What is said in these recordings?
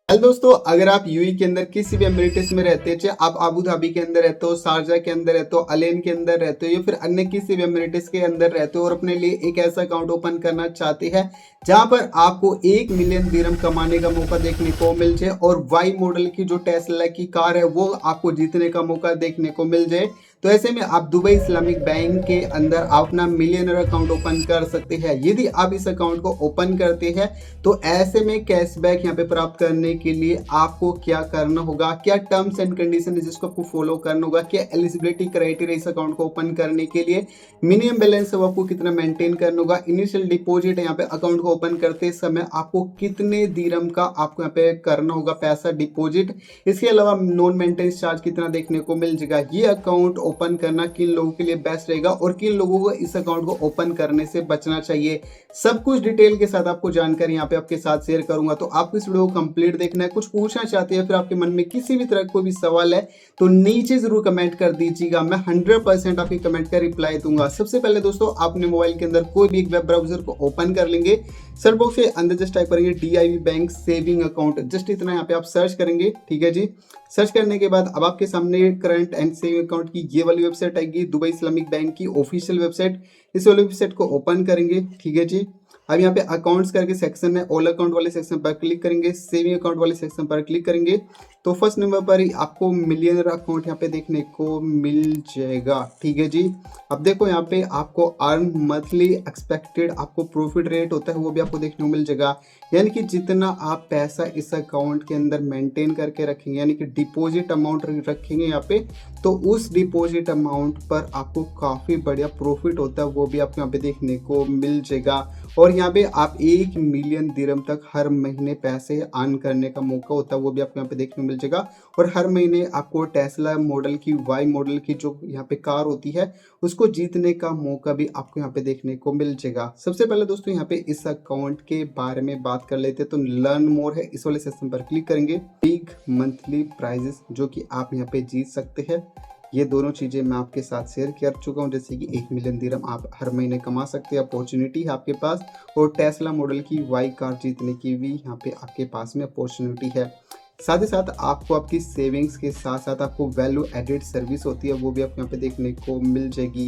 Hello दोस्तों, अगर आप यूएई के अंदर किसी भी एमिरेट्स में रहते हैं, चाहे आप आबू धाबी के अंदर रहते हो, शारजा के अंदर रहते हो, अलेन के अंदर रहते हो या फिर अन्य किसी भी एमिरेट्स के अंदर रहते हो और अपने लिए एक ऐसा अकाउंट ओपन करना चाहते हैं जहां पर आपको 1 मिलियन दिरहम कमाने का मौका देखने को मिल जाए और वाई मॉडल की जो टेस्ला की कार है वो आपको जीतने का मौका देखने को मिल जाए, तो ऐसे में आप दुबई इस्लामिक बैंक के अंदर आप अपना मिलियनर अकाउंट ओपन कर सकते हैं। यदि आप इस अकाउंट को ओपन करते हैं तो ऐसे में कैशबैक यहाँ पे प्राप्त करने के लिए आपको क्या करना होगा, क्या टर्म्स एंड कंडीशन है जिसको आपको फॉलो करना होगा, क्या एलिजिबिलिटी क्राइटेरिया इस अकाउंट को ओपन करने के लिए, मिनिमम बैलेंस है वो आपको कितना मेंटेन करना होगा, इनिशियल डिपॉजिट है यहाँ पे अकाउंट को ओपन करते समय आपको कितने दिरहम का आपको यहाँ पे करना होगा पैसा डिपॉजिट, इसके अलावा नॉन मेंटेनेंस चार्ज कितना देखने को मिल जाएगा, ये अकाउंट ओपन करना किन लोगों के लिए बेस्ट रहेगा और किन लोगों को इस अकाउंट को ओपन करने से बचना चाहिए, सब कुछ डिटेल के साथ आपको जानकारी यहाँ पे आपके साथ शेयर करूंगा। तो आपको इस वीडियो को कंप्लीट देखना है, कुछ पूछना चाहते हैं फिर आपके मन में किसी भी तरह कोई भी सवाल है तो नीचे जरूर कमेंट कर दीजिएगा, मैं 100% आपके कमेंट का रिप्लाई दूंगा। सबसे पहले दोस्तों आपने मोबाइल के अंदर कोई भी एक वेब ब्राउजर को ओपन कर लेंगे, सर्च बॉक्स के अंदर जस्ट टाइप करेंगे DIB bank saving account, just इतना यहाँ पे आप सर्च करेंगे। ठीक है जी, सर्च करने के बाद अब आपके सामने करंट एंड सेविंग अकाउंट की ये वाली वेबसाइट आएगी, दुबई इस्लामिक बैंक की ऑफिशियल वेबसाइट। इस वाली वेबसाइट को ओपन करेंगे। ठीक है जी, अब यहाँ पे अकाउंट्स करके सेक्शन है, ऑल अकाउंट वाले सेक्शन पर क्लिक करेंगे, सेविंग अकाउंट वाले सेक्शन पर क्लिक करेंगे तो फर्स्ट नंबर पर ही आपको मिलियनर अकाउंट यहाँ पे देखने को मिल जाएगा। ठीक है जी, अब देखो यहाँ पे आपको अर्न मंथली एक्सपेक्टेड आपको प्रॉफिट रेट होता है वो भी आपको देखने को मिल जाएगा, यानी कि जितना आप पैसा इस अकाउंट के अंदर मेंटेन करके रखेंगे यानी कि डिपॉजिट अमाउंट रखेंगे यहाँ पे, तो उस डिपॉजिट अमाउंट पर आपको काफ़ी बढ़िया प्रॉफिट होता है वो भी आपको यहाँ पे देखने को मिल जाएगा। और यहाँ पे आप 1 मिलियन दिरहम तक हर महीने पैसे अर्न करने का मौका होता है वो भी आपको यहाँ पे देखने को मिल जाएगा। और हर महीने आपको टेस्ला मॉडल की वाई मॉडल की जो यहाँ पे कार होती है उसको जीतने का मौका भी आपको यहाँ पे देखने को मिल जाएगा। सबसे पहले दोस्तों यहाँ पे इस अकाउंट के बारे में बात कर लेते हैं, तो लर्न मोर है, इस वाले सेक्शन पर क्लिक करेंगे। बिग मंथली प्राइजेस जो कि आप यहाँ पे जीत सकते हैं, ये दोनों चीज़ें मैं आपके साथ शेयर कर चुका हूँ, जैसे कि 1 मिलियन दिरहम आप हर महीने कमा सकते हैं, अपॉर्चुनिटी है आपके पास, और टेस्ला मॉडल की वाई कार जीतने की भी यहाँ पे आपके पास में अपॉर्चुनिटी है। साथ ही साथ आपको आपकी सेविंग्स के साथ साथ आपको वैल्यू एडेड सर्विस होती है वो भी आपको यहाँ पे देखने को मिल जाएगी।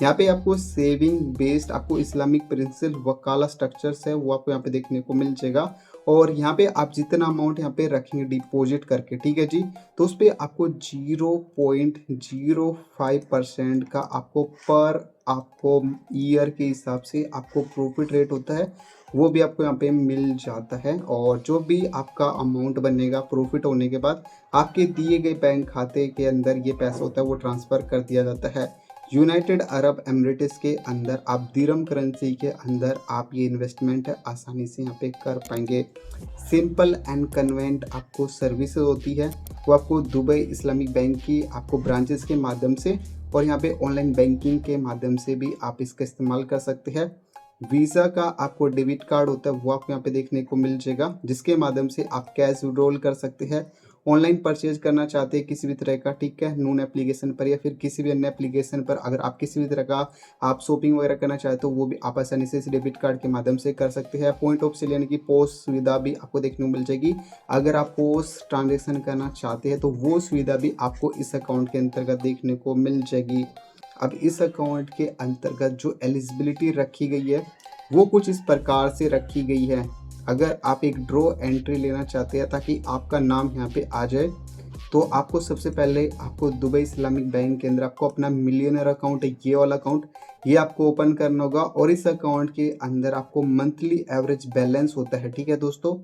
यहाँ पे आपको सेविंग बेस्ड आपको इस्लामिक प्रिंसिपल वकाला स्ट्रक्चर्स है वो आपको यहाँ पे देखने को मिल जाएगा। और यहाँ पे आप जितना अमाउंट यहाँ पे रखेंगे डिपॉजिट करके, ठीक है जी, तो उस पर आपको 0.05% का आपको ईयर के हिसाब से आपको प्रॉफिट रेट होता है वो भी आपको यहाँ पे मिल जाता है। और जो भी आपका अमाउंट बनेगा प्रॉफिट होने के बाद आपके दिए गए बैंक खाते के अंदर ये पैसा होता है वो ट्रांसफ़र कर दिया जाता है। यूनाइटेड अरब एमिरेट्स के अंदर आप दिरहम करेंसी के अंदर आप ये इन्वेस्टमेंट है आसानी से यहाँ पे कर पाएंगे। सिंपल एंड कन्वेंट आपको सर्विसेज होती है वो आपको दुबई इस्लामिक बैंक की आपको ब्रांचेस के माध्यम से और यहाँ पे ऑनलाइन बैंकिंग के माध्यम से भी आप इसका इस्तेमाल कर सकते हैं। वीज़ा का आपको डेबिट कार्ड होता है वो आपको यहाँ पे देखने को मिल जाएगा, जिसके माध्यम से आप कैश विड्रॉल कर सकते हैं। ऑनलाइन परचेज करना चाहते हैं किसी भी तरह का, ठीक है, नून एप्लीकेशन पर या फिर किसी भी अन्य एप्लीकेशन पर अगर आप किसी भी तरह का आप शॉपिंग वगैरह करना चाहते हो वो भी आप आसानी से इस डेबिट कार्ड के माध्यम से कर सकते हैं। पॉइंट ऑफ सेल यानी कि पोस्ट सुविधा भी आपको देखने को मिल जाएगी, अगर आप पोस्ट ट्रांजेक्शन करना चाहते हैं तो वो सुविधा भी आपको इस अकाउंट के अंतर्गत देखने को मिल जाएगी। अब इस अकाउंट के अंतर्गत जो एलिजिबिलिटी रखी गई है वो कुछ इस प्रकार से रखी गई है। अगर आप एक ड्रॉ एंट्री लेना चाहते हैं ताकि आपका नाम यहाँ पे आ जाए, तो आपको सबसे पहले आपको दुबई इस्लामिक बैंक के अंदर आपको अपना मिलियनर अकाउंट है ये वाला अकाउंट ये आपको ओपन करना होगा। और इस अकाउंट के अंदर आपको मंथली एवरेज बैलेंस होता है, ठीक है दोस्तों,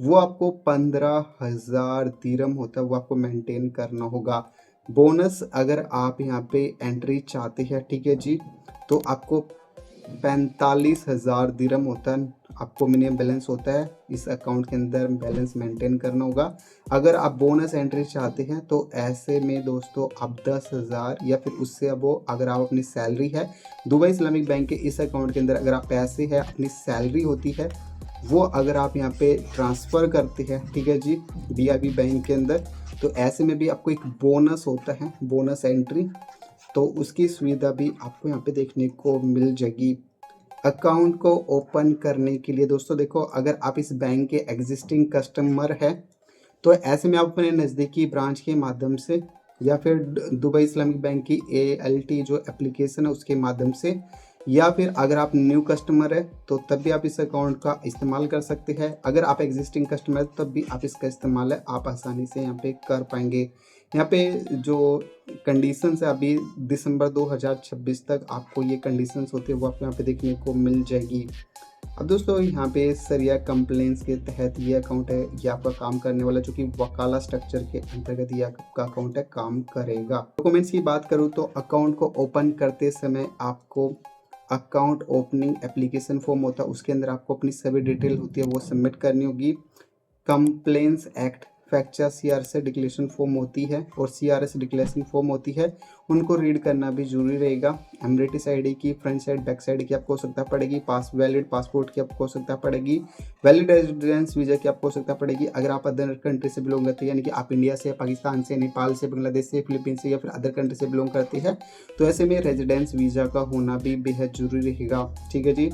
वो आपको 15,000 दिरहम होता है वो आपको मेंटेन करना होगा। बोनस अगर आप यहाँ पे एंट्री चाहते हैं, ठीक है जी, तो आपको 45,000 दिरहम होता है आपको मिनिमम बैलेंस होता है इस अकाउंट के अंदर बैलेंस मेंटेन करना होगा। अगर आप बोनस एंट्री चाहते हैं तो ऐसे में दोस्तों आप 10,000 या फिर उससे अब अगर आप अपनी सैलरी है दुबई इस्लामिक बैंक के इस अकाउंट के अंदर अगर आप पैसे है अपनी सैलरी होती है वो अगर आप यहाँ पे ट्रांसफ़र करते हैं, ठीक है जी, डीआईबी बैंक के अंदर, तो ऐसे में भी आपको एक बोनस होता है बोनस एंट्री, तो उसकी सुविधा भी आपको यहाँ पे देखने को मिल जाएगी। अकाउंट को ओपन करने के लिए दोस्तों देखो, अगर आप इस बैंक के एग्जिस्टिंग कस्टमर है तो ऐसे में आप अपने नज़दीकी ब्रांच के माध्यम से या फिर दुबई इस्लामिक बैंक की ALT जो एप्लीकेशन है उसके माध्यम से, या फिर अगर आप न्यू कस्टमर है तो तब भी आप इस अकाउंट का इस्तेमाल कर सकते हैं। अगर आप एग्जिस्टिंग कस्टमर है तब भी आप इसका इस्तेमाल है आप आसानी से यहाँ पे कर पाएंगे। यहाँ पे जो कंडीशंस है अभी दिसंबर 2026 तक आपको ये कंडीशंस होती है वो आपको यहाँ पे देखने को मिल जाएगी। अब दोस्तों यहाँ पे सरिया कंप्लेंट्स के तहत ये अकाउंट है ये आपका काम करने वाला, जो कि वकाला स्ट्रक्चर के अंतर्गत ये आपका अकाउंट है काम करेगा। डॉक्यूमेंट्स की बात करूँ तो अकाउंट को ओपन करते समय आपको अकाउंट ओपनिंग एप्लीकेशन फॉर्म होता है, उसके अंदर आपको अपनी सभी डिटेल होती है वो सबमिट करनी होगी। Complaints act FATCA CRS declaration form होती है और CRS डिक्लेरेशन फॉर्म होती है, उनको रीड करना भी जरूरी रहेगा। एमरेटिस ID की फ्रंट साइड बैक साइड की आपको आवश्यकता पड़ेगी। वैलिड पासपोर्ट की आपको आवश्यकता पड़ेगी। वैलिड रेजिडेंस वीज़ा की आपको आवश्यकता पड़ेगी। अगर आप अदर कंट्री से बिलोंग करते हैं, यानी कि आप इंडिया से, पाकिस्तान से, नेपाल से, बांग्लादेश से, फिलीपींस से या फिर अदर कंट्री से बिलोंग करते हैं, तो ऐसे में रेजिडेंस वीज़ा का होना भी बेहद जरूरी रहेगा। ठीक है जी।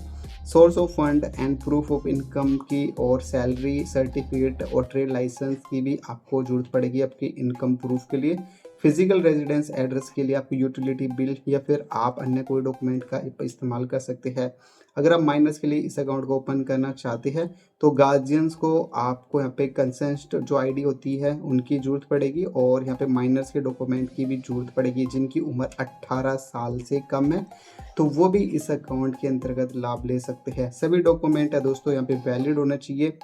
Source of fund and proof of income की और सैलरी सर्टिफिकेट और ट्रेड लाइसेंस की भी आपको जरूरत पड़ेगी आपकी इनकम प्रूफ के लिए। फिजिकल रेजिडेंस एड्रेस के लिए आपको यूटिलिटी बिल या फिर आप अन्य कोई डॉक्यूमेंट का इस्तेमाल कर सकते हैं। अगर आप माइनर्स के लिए इस अकाउंट को ओपन करना चाहते हैं तो गार्जियंस को आपको यहाँ पे कंसेंट जो ID होती है उनकी जरूरत पड़ेगी, और यहाँ पे माइनर्स के डॉक्यूमेंट की भी जरूरत पड़ेगी जिनकी उम्र 18 साल से कम है, तो वो भी इस अकाउंट के अंतर्गत लाभ ले सकते हैं। सभी डॉक्यूमेंट है दोस्तों यहाँ पे वैलिड होना चाहिए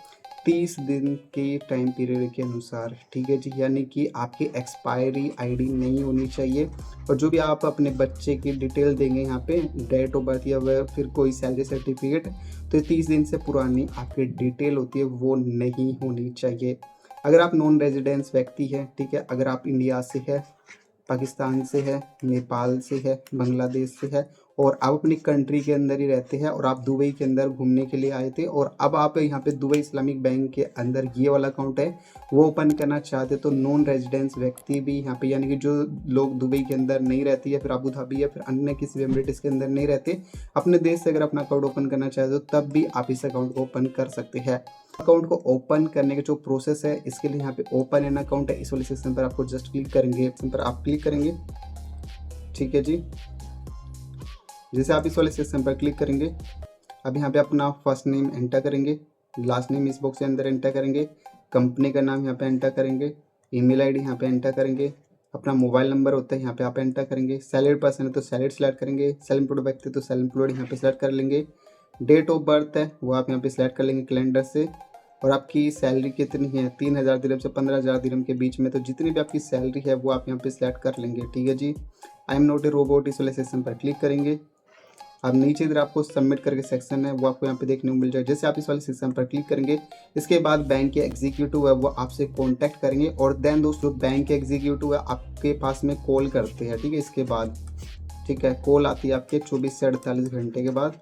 30 दिन के टाइम पीरियड के अनुसार। ठीक है जी, यानी कि आपकी एक्सपायरी ID नहीं होनी चाहिए। और जो भी आप अपने बच्चे की डिटेल देंगे यहाँ पे, डेट ऑफ बर्थ या फिर कोई सैलरी सर्टिफिकेट, तो 30 दिन से पुरानी आपकी डिटेल होती है वो नहीं होनी चाहिए। अगर आप नॉन रेजिडेंस व्यक्ति है, ठीक है, अगर आप इंडिया से है, पाकिस्तान से है, नेपाल से है, बांग्लादेश से है और आप अपनी कंट्री के अंदर ही रहते हैं और आप दुबई के अंदर घूमने के लिए आए थे और अब आप यहाँ पे दुबई इस्लामिक बैंक के अंदर ये वाला अकाउंट है वो ओपन करना चाहते, तो नॉन रेजिडेंस व्यक्ति भी यहाँ पे, यानी कि जो लोग दुबई के अंदर नहीं रहते या फिर अबू धाबी या फिर अन्य किसी भी एमिरेट्स के अंदर नहीं रहते, अपने देश से अगर अपना अकाउंट ओपन करना चाहते हो तब भी आप इस अकाउंट को ओपन कर सकते हैं। अकाउंट को ओपन करने का जो प्रोसेस है इसके लिए यहाँ पे ओपन एन अकाउंट है, इस वाले सेक्शन पर आपको जस्ट क्लिक करेंगे, पर आप क्लिक करेंगे। ठीक है जी, जैसे आप इस वाले सेक्शन पर क्लिक करेंगे, अब यहाँ पे अपना फर्स्ट नेम एंटर करेंगे, लास्ट नेम इस बॉक्स के अंदर एंटर करेंगे, कंपनी का नाम यहाँ पे एंटर करेंगे, ईमेल ID यहाँ पे एंटर करेंगे, अपना मोबाइल नंबर होता है यहाँ पे आप एंटर करेंगे, सैलरी पर्सन है तो सैलरी सेलेक्ट करेंगे, सेल्फ एम्प्लॉयड व्यक्ति तो सेल्फ एम्प्लॉयड यहाँ पे सेलेक्ट कर लेंगे, डेट ऑफ बर्थ है वो आप यहाँ पे सिलेक्ट कर लेंगे कैलेंडर से, और आपकी सैलरी कितनी है 3000 दिरहम से 15000 दिरहम के बीच में, तो जितनी भी आपकी सैलरी है वो आप यहाँ पे सिलेक्ट कर लेंगे। ठीक है जी, I am not a robot इस वाले सेक्शन पर क्लिक करेंगे। अब नीचे इधर आपको सबमिट करके सेक्शन है वो आपको यहाँ पे देखने को मिल जाएगा। जैसे आप इस वाले सेक्शन पर क्लिक करेंगे इसके बाद बैंक के एग्जीक्यूटिव है वो आपसे कांटेक्ट करेंगे, और देन दोस्तों बैंक के एग्जीक्यूटिव है आपके पास में कॉल करते हैं। ठीक है, इसके बाद ठीक है कॉल आती है आपके 24 से 48 घंटे के बाद।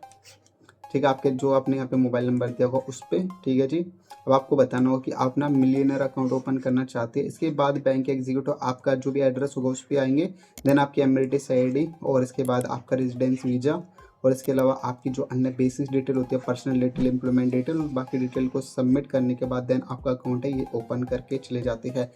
ठीक है, आपके जो आपने यहाँ पे मोबाइल नंबर दिया होगा उस पर। ठीक है जी, अब आपको बताना होगा कि आप ना मिलियनर अकाउंट ओपन करना चाहते हैं। इसके बाद बैंक के एग्जीक्यूटिव आपका जो भी एड्रेस होगा उस पर आएंगे, देन आपकी एमिरेटिस ID और इसके बाद आपका रेजिडेंस वीज़ा और इसके अलावा आपकी जो अन्य बेसिक डिटेल होती है, पर्सनल डिटेल, एम्प्लॉयमेंट डिटेल और बाकी डिटेल को सबमिट करने के बाद देन आपका अकाउंट है ये ओपन करके चले जाते हैं।